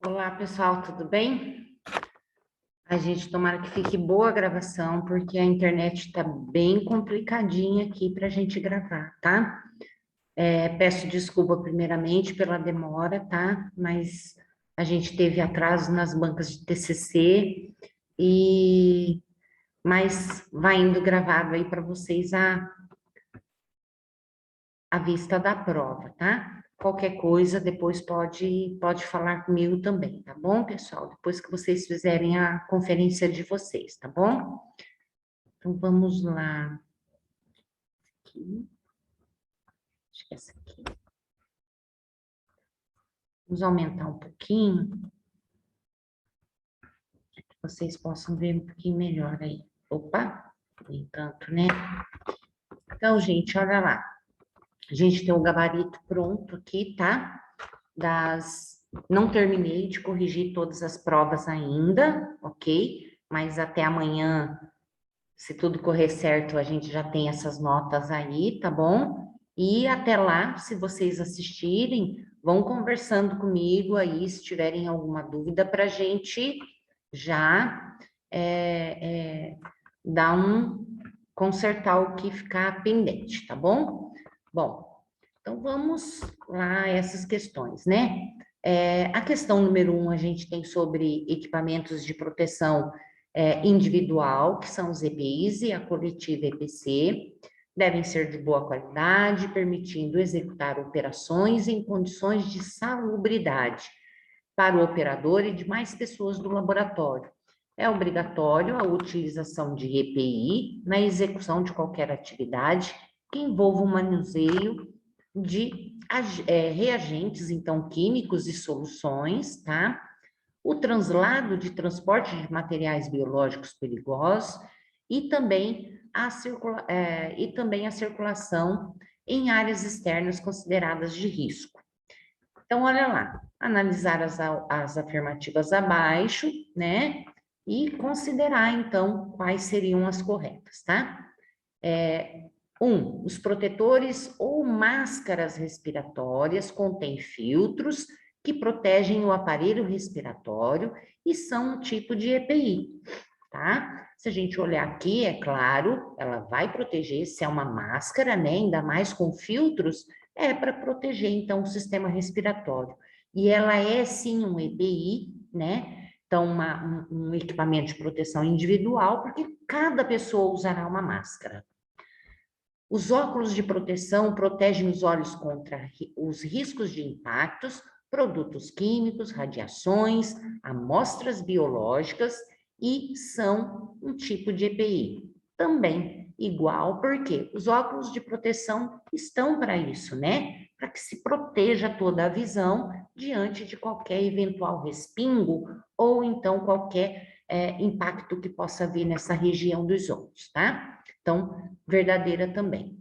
Olá, pessoal, tudo bem? A gente tomara que fique boa a gravação, porque a internet está bem complicadinha aqui para a gente gravar, tá? Peço desculpa primeiramente pela demora, tá? Mas a gente teve atraso nas bancas de TCC e mas vai indo gravado aí para vocês a vista da prova, tá? Qualquer coisa, depois pode falar comigo também, tá bom, pessoal? Depois que vocês fizerem a conferência de vocês, tá bom? Então, vamos lá. Aqui. Acho que é essa aqui. Vamos aumentar um pouquinho, para que vocês possam ver um pouquinho melhor aí. Opa, nem tanto, né? Então, gente, olha lá. A gente tem o gabarito pronto aqui, tá? Não terminei de corrigir todas as provas ainda, ok? Mas até amanhã, se tudo correr certo, a gente já tem essas notas aí, tá bom? E até lá, se vocês assistirem, vão conversando comigo aí, se tiverem alguma dúvida, para a gente já é, é, dar consertar o que ficar pendente, tá bom? Bom, então vamos lá a essas questões, né? A questão número 1, a gente tem sobre equipamentos de proteção individual, que são os EPIs e a coletiva EPC, devem ser de boa qualidade, permitindo executar operações em condições de salubridade para o operador e demais pessoas do laboratório. É obrigatório a utilização de EPI na execução de qualquer atividade que envolva o manuseio de reagentes, então, químicos e soluções, tá? O translado de transporte de materiais biológicos perigosos e também a circulação em áreas externas consideradas de risco. Então, olha lá, analisar as afirmativas abaixo, né? E considerar, então, quais seriam as corretas, tá? Os protetores ou máscaras respiratórias contêm filtros que protegem o aparelho respiratório e são um tipo de EPI, tá? Se a gente olhar aqui, é claro, ela vai proteger, se é uma máscara, né? Ainda mais com filtros, é para proteger, então, o sistema respiratório. E ela é, sim, um EPI, né? Então, um equipamento de proteção individual, porque cada pessoa usará uma máscara. Os óculos de proteção protegem os olhos contra os riscos de impactos, produtos químicos, radiações, amostras biológicas e são um tipo de EPI. Também igual, porque os óculos de proteção estão para isso, né? Para que se proteja toda a visão diante de qualquer eventual respingo ou então qualquer impacto que possa vir nessa região dos olhos, tá? Então, verdadeira também.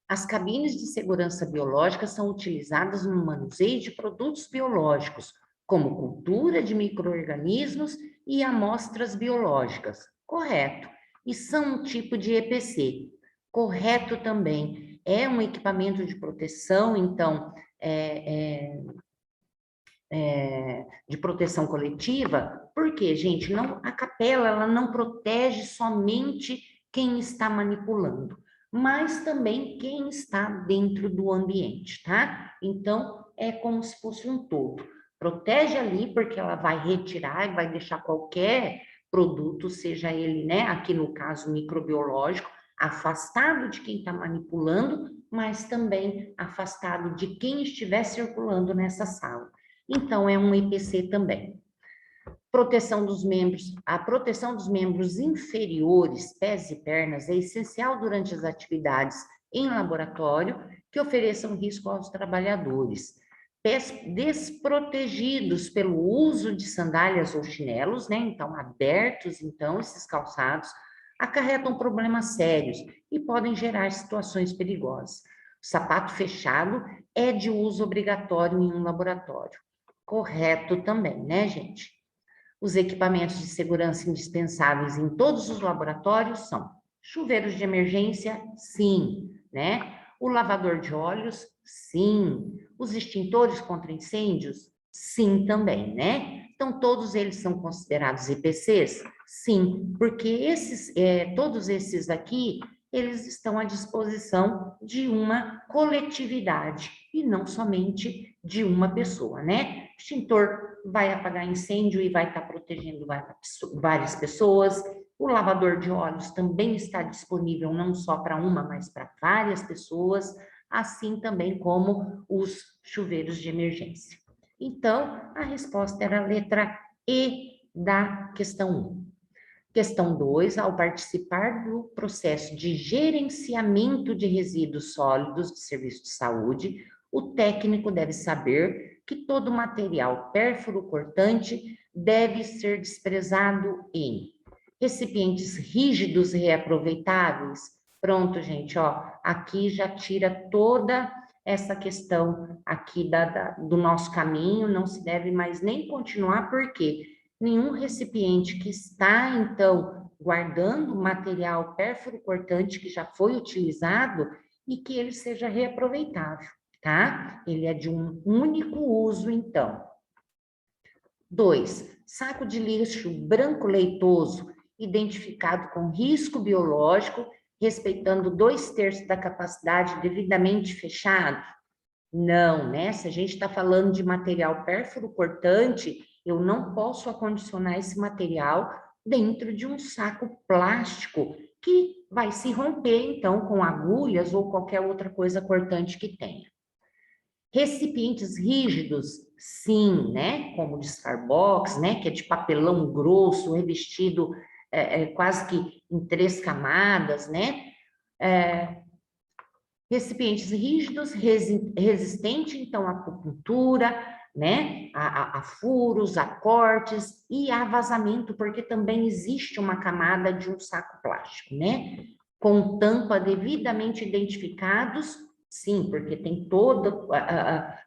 As cabines de segurança biológica são utilizadas no manuseio de produtos biológicos, como cultura de micro-organismos e amostras biológicas. Correto. E são um tipo de EPC. Correto também. É um equipamento de proteção, então, de proteção coletiva, porque, gente, não, a capela ela não protege somente quem está manipulando, mas também quem está dentro do ambiente, tá? Então, é como se fosse um todo. Protege ali, porque ela vai retirar e vai deixar qualquer produto, seja ele, né, aqui no caso microbiológico, afastado de quem está manipulando, mas também afastado de quem estiver circulando nessa sala. Então, é um EPC também. Proteção dos membros. A proteção dos membros inferiores, pés e pernas, é essencial durante as atividades em laboratório que ofereçam risco aos trabalhadores. Pés desprotegidos pelo uso de sandálias ou chinelos, né? Então, abertos, então, esses calçados, acarretam problemas sérios e podem gerar situações perigosas. O sapato fechado é de uso obrigatório em um laboratório. Correto também, né, gente? Os equipamentos de segurança indispensáveis em todos os laboratórios são chuveiros de emergência, sim, né? O lavador de óleos, sim. Os extintores contra incêndios, Sim, também, né? Então, todos eles são considerados IPCs? Sim, porque todos esses aqui, eles estão à disposição de uma coletividade e não somente de uma pessoa, né? O extintor vai apagar incêndio e vai estar protegendo várias pessoas. O lavador de óleos também está disponível não só para uma, mas para várias pessoas, assim também como os chuveiros de emergência. Então, a resposta era a letra E da questão 1. Questão 2, ao participar do processo de gerenciamento de resíduos sólidos de serviço de saúde, o técnico deve saber que todo material pérfuro cortante deve ser desprezado em recipientes rígidos reaproveitáveis. Pronto, gente, ó, aqui já tira toda essa questão aqui do nosso caminho, não se deve mais nem continuar, porque nenhum recipiente que está, então, guardando material pérfuro cortante que já foi utilizado e que ele seja reaproveitável, tá? Ele é de um único uso, então. 2, saco de lixo branco leitoso, identificado com risco biológico, respeitando 2/3 da capacidade devidamente fechado. Não, né? Se a gente está falando de material pérfuro cortante, eu não posso acondicionar esse material dentro de um saco plástico que vai se romper, então, com agulhas ou qualquer outra coisa cortante que tenha. Recipientes rígidos, sim, né? Como o Starbucks, né? Que é de papelão grosso, revestido quase que em 3 camadas, né? Recipientes rígidos, resistente, então, à acupuntura, né? A furos, a cortes e a vazamento, porque também existe uma camada de um saco plástico, né? Com tampa devidamente identificados, sim, porque tem toda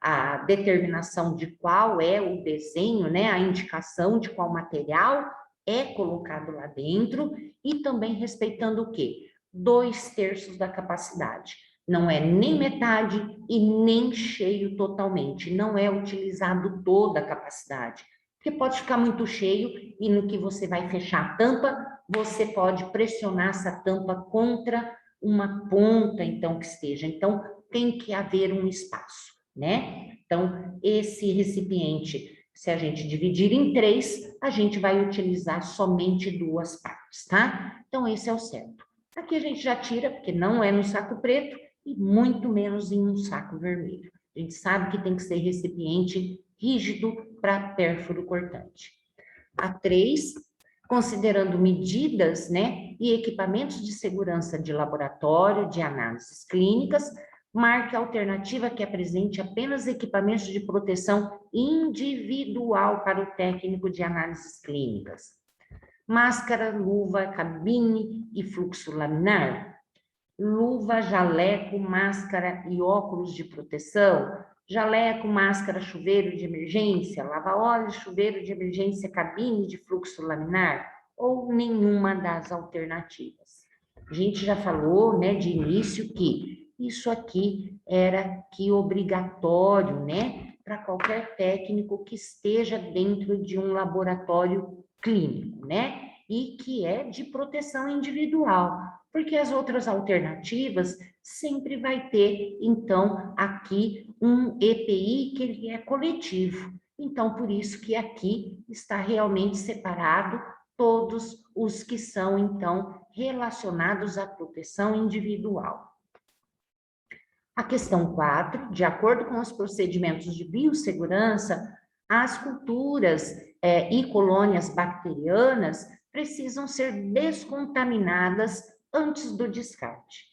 a determinação de qual é o desenho, né? A indicação de qual material é colocado lá dentro e também respeitando o quê? 2/3 da capacidade. Não é nem metade e nem cheio totalmente. Não é utilizado toda a capacidade. Porque pode ficar muito cheio e no que você vai fechar a tampa, você pode pressionar essa tampa contra uma ponta, então, que esteja. Então, tem que haver um espaço, né? Então, esse recipiente, se a gente dividir em 3, a gente vai utilizar somente 2 partes, tá? Então, esse é o certo. Aqui a gente já tira, porque não é no saco preto, e muito menos em um saco vermelho. A gente sabe que tem que ser recipiente rígido para pérfuro cortante. A 3, considerando medidas, né, e equipamentos de segurança de laboratório, de análises clínicas, marque a alternativa que apresente apenas equipamentos de proteção individual para o técnico de análises clínicas. Máscara, luva, cabine e fluxo laminar. Luva, jaleco, máscara e óculos de proteção, jaleco, máscara, chuveiro de emergência, lava-óleo, chuveiro de emergência, cabine de fluxo laminar, ou nenhuma das alternativas. A gente já falou, né, de início que isso aqui era que obrigatório, né, para qualquer técnico que esteja dentro de um laboratório clínico, né, e que é de proteção individual. Porque as outras alternativas sempre vai ter, então, aqui um EPI que ele é coletivo. Então, por isso que aqui está realmente separado todos os que são, então, relacionados à proteção individual. A questão 4, de acordo com os procedimentos de biossegurança, as culturas e colônias bacterianas precisam ser descontaminadas antes do descarte,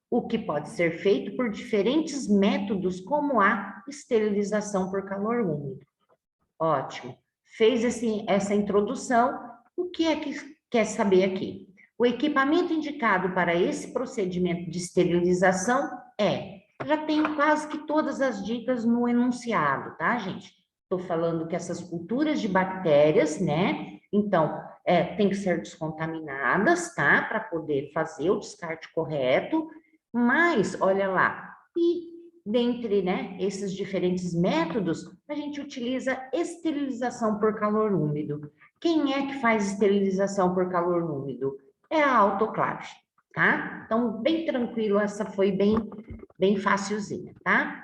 o que pode ser feito por diferentes métodos, como a esterilização por calor úmido. Ótimo. Fez essa introdução, o que é que quer saber aqui? O equipamento indicado para esse procedimento de esterilização já tenho quase que todas as dicas no enunciado, tá, gente? Estou falando que essas culturas de bactérias, né? Então, tem que ser descontaminadas, tá? Para poder fazer o descarte correto. Mas, olha lá, e dentre, né, esses diferentes métodos, a gente utiliza esterilização por calor úmido. Quem é que faz esterilização por calor úmido? É a autoclave, tá? Então, bem tranquilo, essa foi bem facilzinha, tá?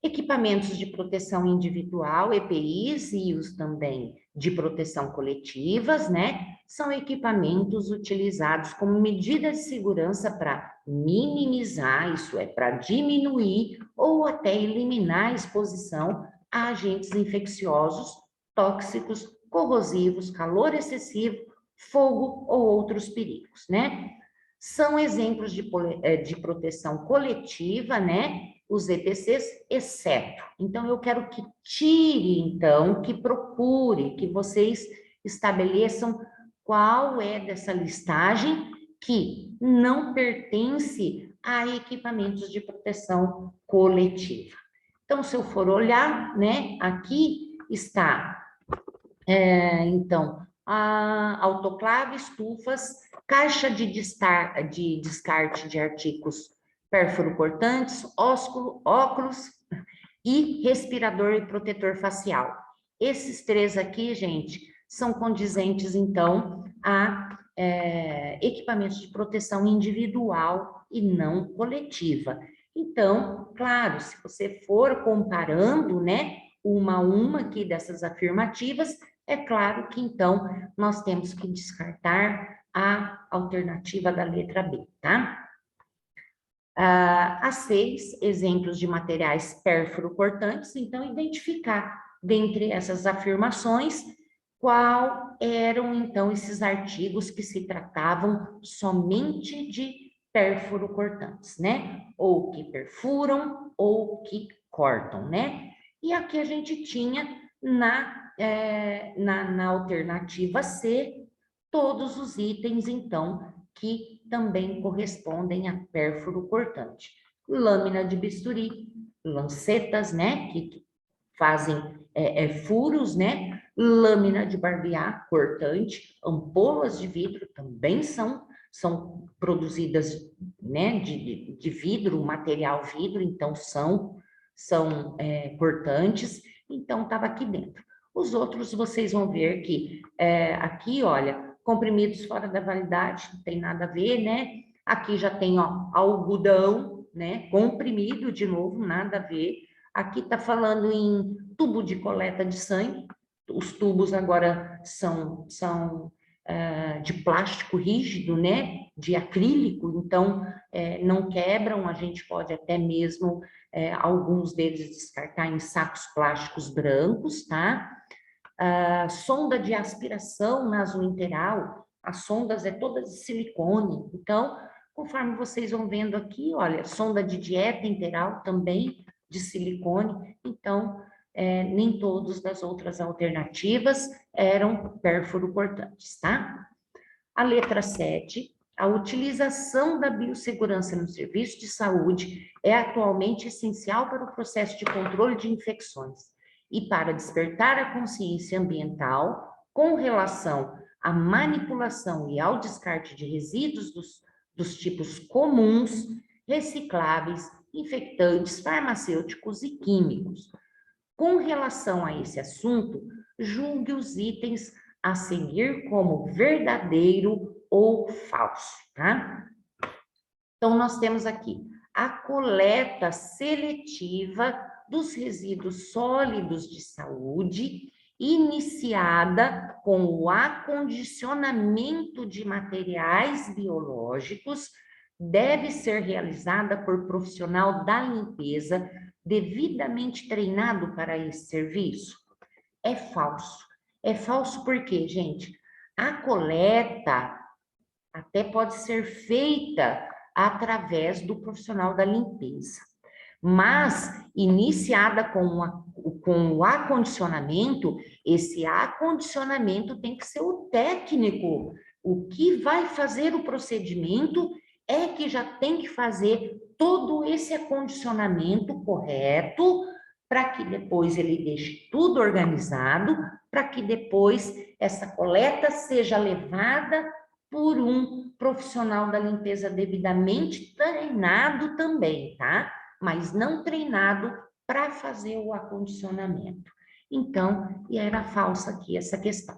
Equipamentos de proteção individual, EPIs, e os também de proteção coletivas, né? São equipamentos utilizados como medida de segurança para minimizar, isso é, para diminuir ou até eliminar a exposição a agentes infecciosos, tóxicos, corrosivos, calor excessivo, fogo ou outros perigos, né? São exemplos de proteção coletiva, né? Os EPCs, exceto. Então, eu quero que tire, então, que procure, que vocês estabeleçam qual é dessa listagem que não pertence a equipamentos de proteção coletiva. Então, se eu for olhar, né, aqui está, então, a autoclave, estufas, caixa de descarte de artigos perfuro-cortantes, óculos e respirador e protetor facial. Esses três aqui, gente, são condizentes, então, a equipamentos de proteção individual e não coletiva. Então, claro, se você for comparando, né, uma a uma aqui dessas afirmativas, é claro que, então, nós temos que descartar a alternativa da letra B, tá? Há 6 exemplos de materiais perfuro-cortantes, então, identificar dentre essas afirmações qual eram, então, esses artigos que se tratavam somente de perfuro-cortantes, né? Ou que perfuram ou que cortam, né? E aqui a gente tinha na alternativa C todos os itens, então, que também correspondem a pérfuro cortante. Lâmina de bisturi, lancetas, né, que fazem furos, né, lâmina de barbear cortante, ampolas de vidro também são produzidas, né, de vidro, material vidro, então são cortantes, então estava aqui dentro. Os outros vocês vão ver que aqui, olha, comprimidos fora da validade, não tem nada a ver, né? Aqui já tem, ó, algodão, né? Comprimido, de novo, nada a ver. Aqui tá falando em tubo de coleta de sangue. Os tubos agora são de plástico rígido, né? De acrílico, então não quebram, a gente pode até mesmo, alguns deles descartar em sacos plásticos brancos, tá? Sonda de aspiração nasointeral, as sondas é todas de silicone, então, conforme vocês vão vendo aqui, olha, sonda de dieta interal também de silicone, então, nem todos das outras alternativas eram perfuro-cortantes, tá? A letra 7, a utilização da biossegurança no serviço de saúde é atualmente essencial para o processo de controle de infecções e para despertar a consciência ambiental com relação à manipulação e ao descarte de resíduos dos tipos comuns, recicláveis, infectantes, farmacêuticos e químicos. Com relação a esse assunto, julgue os itens a seguir como verdadeiro ou falso, tá? Então, nós temos aqui a coleta seletiva dos resíduos sólidos de saúde, iniciada com o acondicionamento de materiais biológicos, deve ser realizada por profissional da limpeza devidamente treinado para esse serviço. É falso. É falso porque, gente, a coleta até pode ser feita através do profissional da limpeza, mas iniciada com o acondicionamento, esse acondicionamento tem que ser o técnico. O que vai fazer o procedimento é que já tem que fazer todo esse acondicionamento correto, para que depois ele deixe tudo organizado, para que depois essa coleta seja levada por um profissional da limpeza devidamente treinado também, tá? mas não treinado para fazer o acondicionamento. Então, e era falsa aqui essa questão.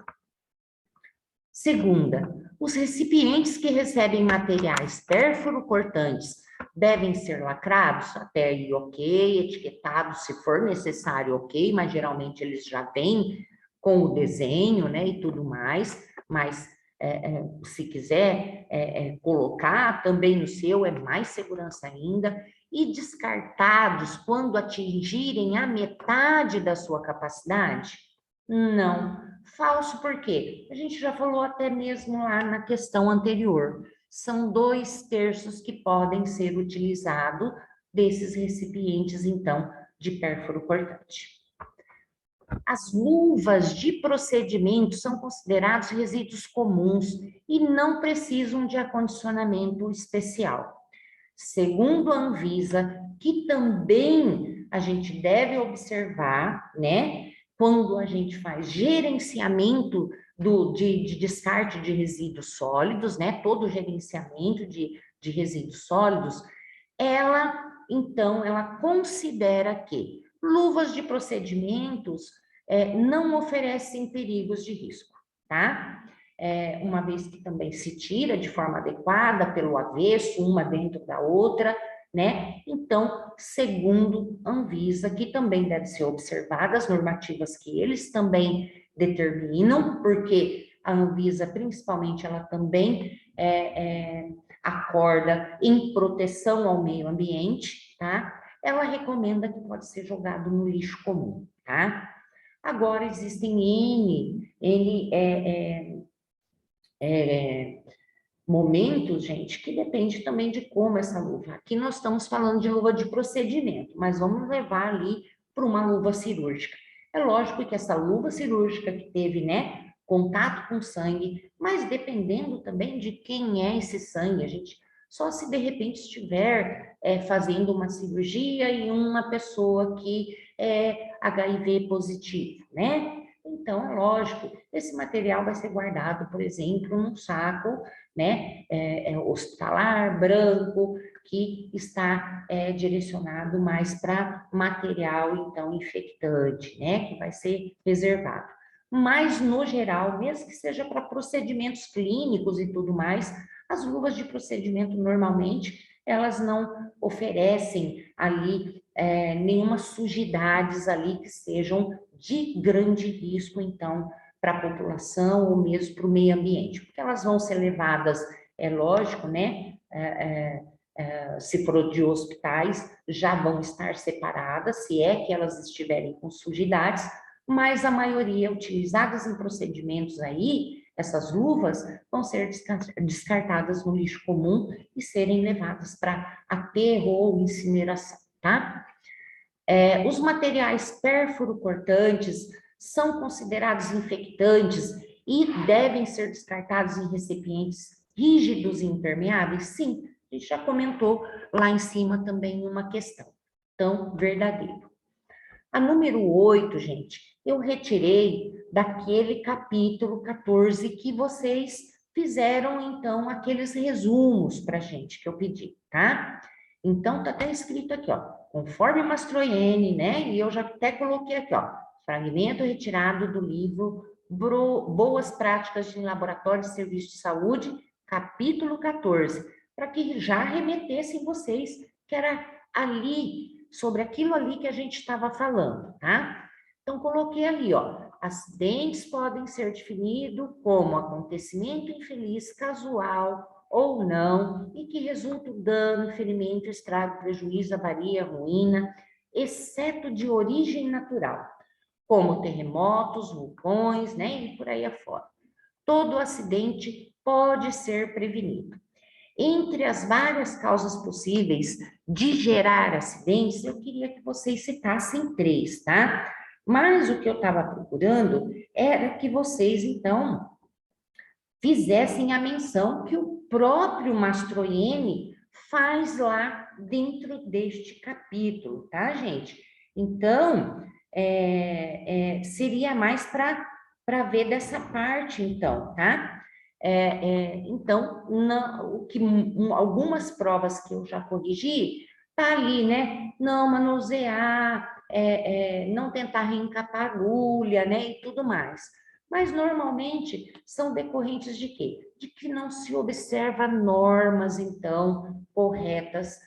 Segunda, os recipientes que recebem materiais pérfuro-cortantes devem ser lacrados? Até aí, ok, etiquetados se for necessário, ok, mas geralmente eles já vêm com o desenho, né, e tudo mais, mas se quiser colocar também no seu, é mais segurança ainda. E descartados quando atingirem a metade da sua capacidade? Não. Falso por quê? A gente já falou até mesmo lá na questão anterior. São 2/3 que podem ser utilizados desses recipientes, então, de pérfuro cortante. As luvas de procedimento são considerados resíduos comuns e não precisam de acondicionamento especial. Segundo a Anvisa, que também a gente deve observar, né, quando a gente faz gerenciamento de descarte de resíduos sólidos, né, todo o gerenciamento de resíduos sólidos, então, ela considera que luvas de procedimentos não oferecem perigos de risco, tá? Uma vez que também se tira de forma adequada, pelo avesso, uma dentro da outra, né? Então, segundo a Anvisa, que também deve ser observada as normativas que eles também determinam, porque a Anvisa, principalmente, ela também acorda em proteção ao meio ambiente, tá? Ela recomenda que pode ser jogado no lixo comum, tá? Agora, existem momentos, gente, que depende também de como essa luva. Aqui nós estamos falando de luva de procedimento, mas vamos levar ali para uma luva cirúrgica. É lógico que essa luva cirúrgica que teve, né, contato com sangue, mas dependendo também de quem é esse sangue, a gente só se de repente estiver fazendo uma cirurgia em uma pessoa que é HIV positivo, né? Então, é lógico, esse material vai ser guardado, por exemplo, num saco, né, hospitalar, branco, que está direcionado mais para material, então, infectante, né, que vai ser reservado. Mas, no geral, mesmo que seja para procedimentos clínicos e tudo mais, as luvas de procedimento, normalmente, elas não oferecem ali nenhuma sujidades ali que sejam de grande risco, então, para a população ou mesmo para o meio ambiente, porque elas vão ser levadas, é lógico, né? Se for de hospitais, já vão estar separadas, se é que elas estiverem com sujidades, mas a maioria utilizadas em procedimentos aí, essas luvas vão ser descartadas no lixo comum e serem levadas para aterro ou incineração, tá? Os materiais pérfuro-cortantes são considerados infectantes e devem ser descartados em recipientes rígidos e impermeáveis? Sim, a gente já comentou lá em cima também uma questão. Então, verdadeiro. A número 8, gente, eu retirei daquele capítulo 14 que vocês fizeram, então, aqueles resumos para a gente que eu pedi, tá? Então, tá até escrito aqui, ó, conforme Mastroianni, né? E eu já até coloquei aqui, ó, fragmento retirado do livro Boas Práticas em Laboratório de Serviço de Saúde, capítulo 14, para que já remetessem vocês, que era ali, sobre aquilo ali que a gente estava falando, tá? Então, coloquei ali, ó, acidentes podem ser definidos como acontecimento infeliz, casual ou não, e que resulta o dano, ferimento, estrago, prejuízo, avaria, ruína, exceto de origem natural, como terremotos, vulcões, né, e por aí afora. Todo acidente pode ser prevenido. Entre as várias causas possíveis de gerar acidentes, eu queria que vocês citassem 3, tá? Mas o que eu estava procurando era que vocês, então, fizessem a menção que o próprio Mastroianni faz lá dentro deste capítulo, tá, gente? Então, seria mais para ver dessa parte, então, tá? Então, algumas provas que eu já corrigi, tá ali, né? Não manusear, não tentar reencapar agulha, né? E tudo mais. Mas normalmente são decorrentes de quê? De que não se observa normas, então, corretas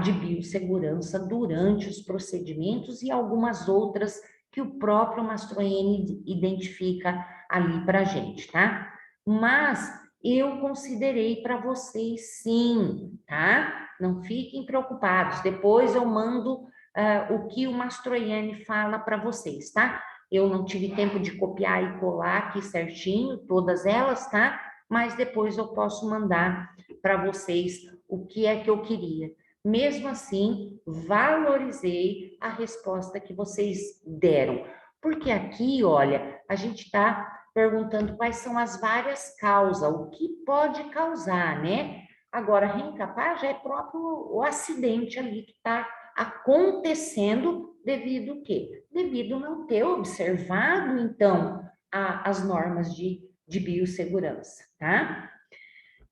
de biossegurança durante os procedimentos e algumas outras que o próprio Mastroianni identifica ali para a gente, tá? Mas eu considerei para vocês sim, tá? Não fiquem preocupados, depois eu mando o que o Mastroianni fala para vocês, tá? Eu não tive tempo de copiar e colar aqui certinho, todas elas, tá? Mas depois eu posso mandar para vocês o que é que eu queria. Mesmo assim, valorizei a resposta que vocês deram. Porque aqui, olha, a gente está perguntando quais são as várias causas, o que pode causar, né? Agora, reencapar já é próprio o acidente ali que está acontecendo devido ao quê? Devido não ter observado, então, as normas de biossegurança, tá?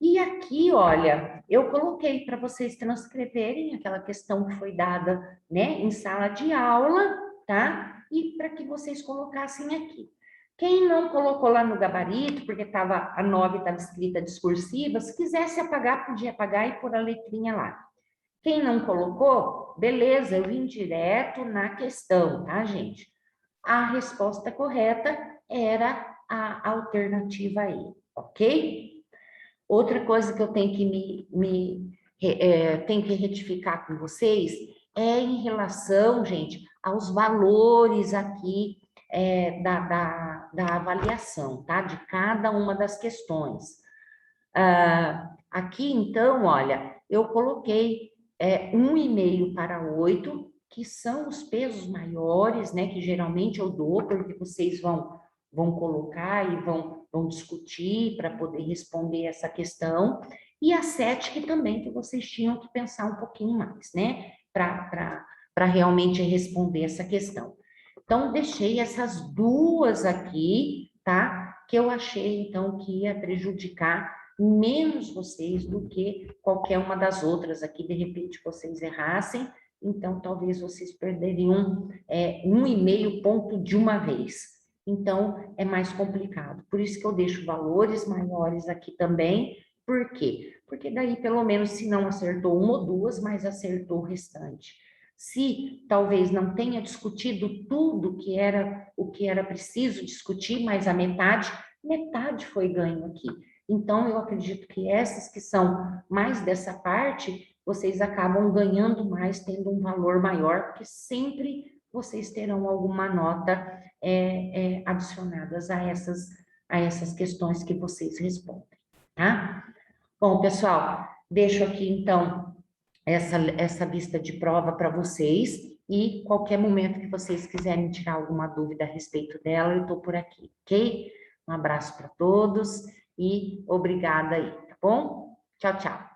E aqui, olha, eu coloquei para vocês transcreverem aquela questão que foi dada, né, em sala de aula, tá? E para que vocês colocassem aqui. Quem não colocou lá no gabarito, porque a 9 estava escrita discursiva, se quisesse apagar, podia apagar e pôr a letrinha lá. Quem não colocou, beleza, eu vim direto na questão, tá, gente? A resposta correta era a alternativa E, ok? Outra coisa que eu tenho que tenho que retificar com vocês é em relação, gente, aos valores aqui da avaliação, tá? De cada uma das questões. Aqui, então, olha, eu coloquei 1,5 para 8, que são os pesos maiores, né? Que geralmente eu dou, porque vocês vão colocar e vão discutir para poder responder essa questão. E a 7, que também que vocês tinham que pensar um pouquinho mais, né? Para realmente responder essa questão. Então, deixei essas duas aqui, tá? Que eu achei, então, que ia prejudicar menos vocês do que qualquer uma das outras aqui, de repente vocês errassem, então talvez vocês perderiam 1,5 ponto de uma vez. Então, é mais complicado. Por isso que eu deixo valores maiores aqui também. Por quê? Porque daí, pelo menos, se não acertou uma ou duas, mas acertou o restante. Se talvez não tenha discutido tudo o que era preciso discutir, mas a metade foi ganho aqui. Então, eu acredito que essas que são mais dessa parte, vocês acabam ganhando mais, tendo um valor maior, porque sempre vocês terão alguma nota adicionadas a essas questões que vocês respondem, tá? Bom, pessoal, deixo aqui, então, essa lista de prova para vocês, e qualquer momento que vocês quiserem tirar alguma dúvida a respeito dela, eu estou por aqui, ok? Um abraço para todos e obrigada aí, tá bom? Tchau, tchau.